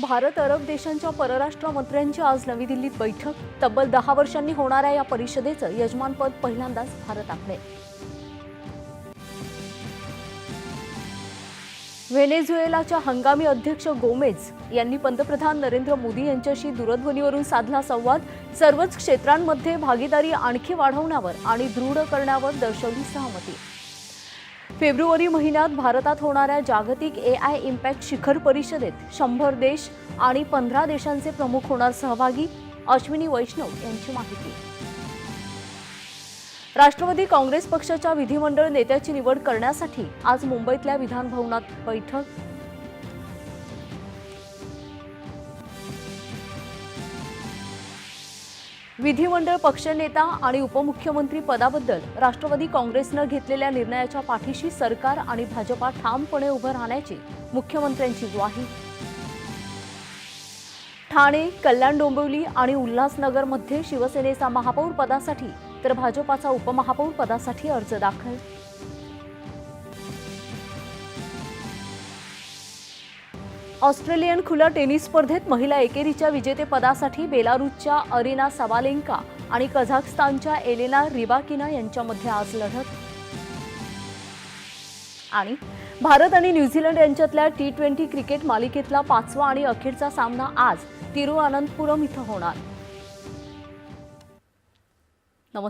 भारत अरब देशांच्या परराष्ट्र मंत्र्यांची आज नवी दिल्लीत बैठक। तब्बल 10 वर्षांनी होणाऱ्या या परिषदेचं यजमानपद पहिल्यांदाच भारत आखले। व्हेनेझुएलाच्या हंगामी अध्यक्ष गोमेज यांनी पंतप्रधान नरेंद्र मोदी यांच्याशी दूरध्वनीवरून साधला संवाद। सर्वच क्षेत्रांमध्ये भागीदारी आणखी वाढवण्यावर आणि दृढ करण्यावर दर्शवली सहमती। फेब्रुवारी महिन्यात भारतात होणाऱ्या जागतिक AI इम्पॅक्ट शिखर परिषदेत 100 देश आणि 15 देशांचे प्रमुख होणार सहभागी। अश्विनी वैष्णव यांची माहिती। राष्ट्रवादी काँग्रेस पक्षाच्या विधिमंडळ नेत्याची निवड करण्यासाठी आज मुंबईतल्या विधान भवनात बैठक। विधिमंडळ पक्षनेता आणि उपमुख्यमंत्री पदाबद्दल राष्ट्रवादी काँग्रेसनं घेतलेल्या निर्णयाच्या पाठीशी सरकार आणि भाजपा ठामपणे उभं राहण्याची मुख्यमंत्र्यांची ग्वाही। ठाणे, कल्याण डोंबिवली आणि उल्हासनगरमध्ये शिवसेनेचा महापौर पदासाठी तर भाजपाचा उपमहापौर पदासाठी अर्ज दाखल। ऑस्ट्रेलियन खुल्या टेनिस स्पर्धेत महिला एकेरीच्या विजेतेपदासाठी बेलारूसच्या अरिना साबालेंका आणि कझाकस्तानच्या एलेना रिबाकिना यांच्यामध्ये आज लढत। आणि भारत आणि न्यूझीलंड यांच्यातल्या T20 क्रिकेट मालिकेतला 5वा आणि अखेरचा सामना आज तिरुअनंतपुरम इथं होणार।